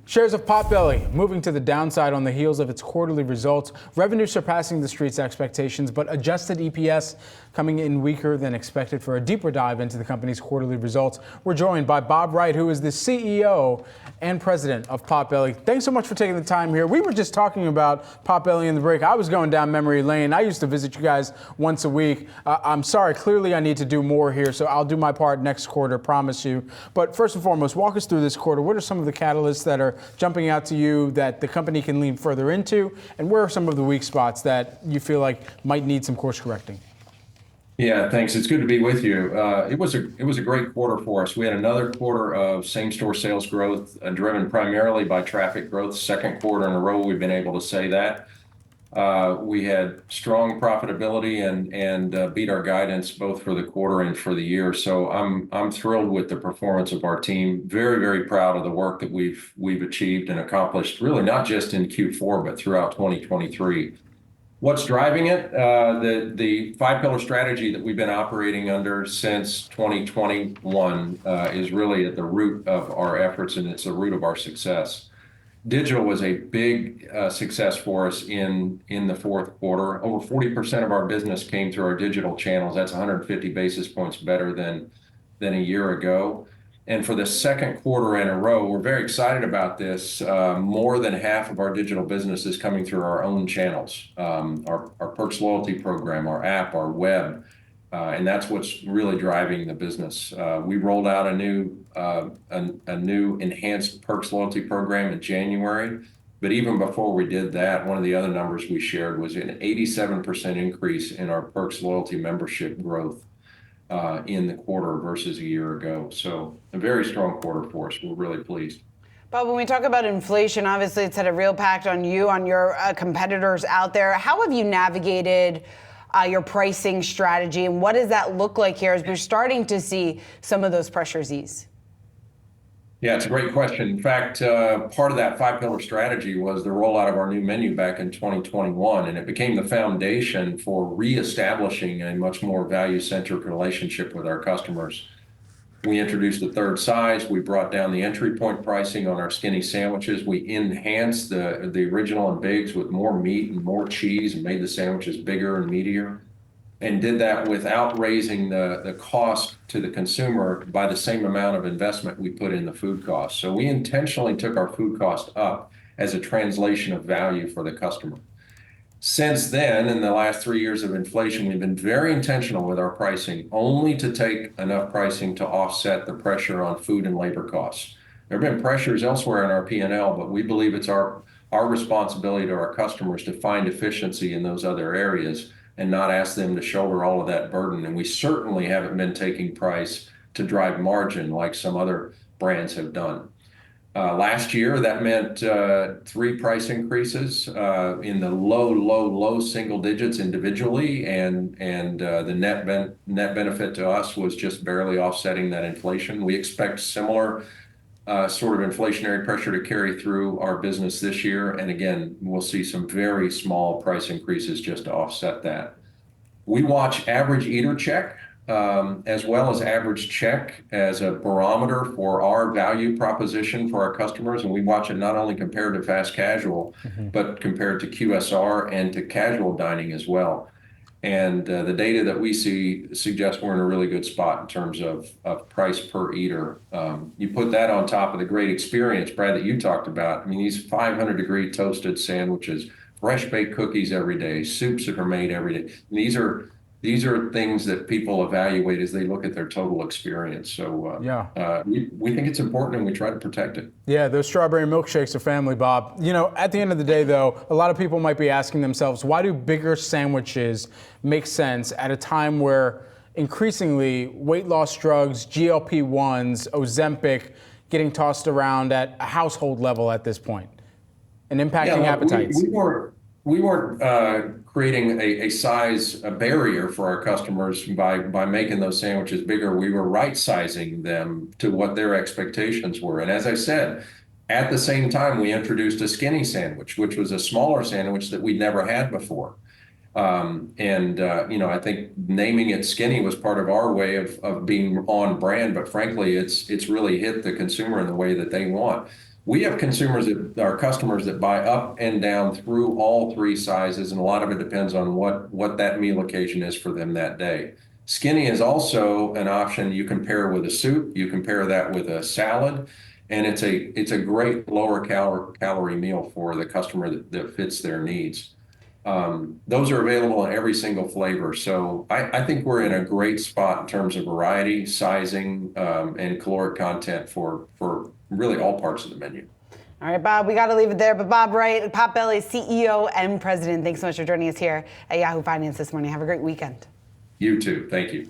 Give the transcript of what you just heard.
Shares of Potbelly moving to the downside on the heels of its quarterly results. Revenue surpassing the street's expectations, but adjusted EPS coming in weaker than expected. For a deeper dive into the company's quarterly results, we're joined by Bob Wright, who is the CEO and president of Potbelly. Thanks so much for taking the time here. We were just talking about Potbelly in the break. I was going down memory lane. I used to visit you guys once a week. I'm sorry, clearly I need to do more here, so I'll do my part next quarter, promise you. But first and foremost, walk us through this quarter. What are some of the catalysts that are jumping out to you that the company can lean further into, and where are some of the weak spots that you feel like might need some course correcting? Yeah, thanks. It's good to be with you. It was a great quarter for us. We had another quarter of same-store sales growth, driven primarily by traffic growth. Second quarter in a row we've been able to say that. We had strong profitability and beat our guidance both for the quarter and for the year. So I'm thrilled with the performance of our team. Very, very proud of the work that we've achieved and accomplished, really not just in Q4 but throughout 2023. What's driving it? The five-pillar strategy that we've been operating under since 2021 is really at the root of our efforts, and it's the root of our success. Digital was a big success for us in the fourth quarter. Over 40% of our business came through our digital channels. That's 150 basis points better than a year ago. And for the second quarter in a row, we're very excited about this. More than half of our digital business is coming through our own channels, our Perks loyalty program, our app, our web, and that's what's really driving the business. We rolled out a new enhanced Perks loyalty program in January. But even before we did that, one of the other numbers we shared was an 87% increase in our Perks loyalty membership growth in the quarter versus a year ago. So a very strong quarter for us. We're really pleased. Bob, when we talk about inflation, obviously it's had a real impact on you, on your competitors out there. How have you navigated your pricing strategy, and what does that look like here as we're starting to see some of those pressures ease? Yeah, it's a great question. In fact, part of that five-pillar strategy was the rollout of our new menu back in 2021, and it became the foundation for reestablishing a much more value-centric relationship with our customers. We introduced the third size. We brought down the entry point pricing on our skinny sandwiches. We enhanced the original and bigs with more meat and more cheese and made the sandwiches bigger and meatier, and did that without raising the cost to the consumer by the same amount of investment we put in the food cost. So we intentionally took our food cost up as a translation of value for the customer. Since then, in the last 3 years of inflation, we've been very intentional with our pricing, only to take enough pricing to offset the pressure on food and labor costs. There have been pressures elsewhere in our P&L, but we believe it's our responsibility to our customers to find efficiency in those other areas and not ask them to shoulder all of that burden. And we certainly haven't been taking price to drive margin like some other brands have done. Last year, that meant 3 price increases in the low single digits individually, and the net benefit to us was just barely offsetting that inflation. We expect similar sort of inflationary pressure to carry through our business this year. And again, we'll see some very small price increases just to offset that. We watch average eater check as well as average check as a barometer for our value proposition for our customers. And we watch it not only compared to fast casual, but compared to QSR and to casual dining as well. And the data that we see suggests we're in a really good spot in terms of price per eater. You put that on top of the great experience, Brad, that you talked about. I mean, these 500-degree toasted sandwiches, fresh baked cookies every day, soups that are made every day. These are things that people evaluate as they look at their total experience. So we think it's important, and we try to protect it. Yeah, those strawberry milkshakes are family, Bob. You know, at the end of the day, though, a lot of people might be asking themselves, why do bigger sandwiches make sense at a time where increasingly weight loss drugs, GLP-1s, Ozempic getting tossed around at a household level at this point and impacting appetites? We weren't creating a barrier for our customers by making those sandwiches bigger. We were right-sizing them to what their expectations were. And as I said, at the same time, we introduced a skinny sandwich, which was a smaller sandwich that we'd never had before. I think naming it skinny was part of our way of being on brand, but frankly, it's really hit the consumer in the way that they want. We have our customers that buy up and down through all three sizes, and a lot of it depends on what that meal occasion is for them that day. Skinny is also an option you can pair with a soup. You can pair that with a salad, and it's a great lower calorie meal for the customer that fits their needs. Those are available in every single flavor. So I think we're in a great spot in terms of variety, sizing, and caloric content for really all parts of the menu. All right, Bob, we got to leave it there. But Bob Wright, Potbelly CEO and President, thanks so much for joining us here at Yahoo Finance this morning. Have a great weekend. You too. Thank you.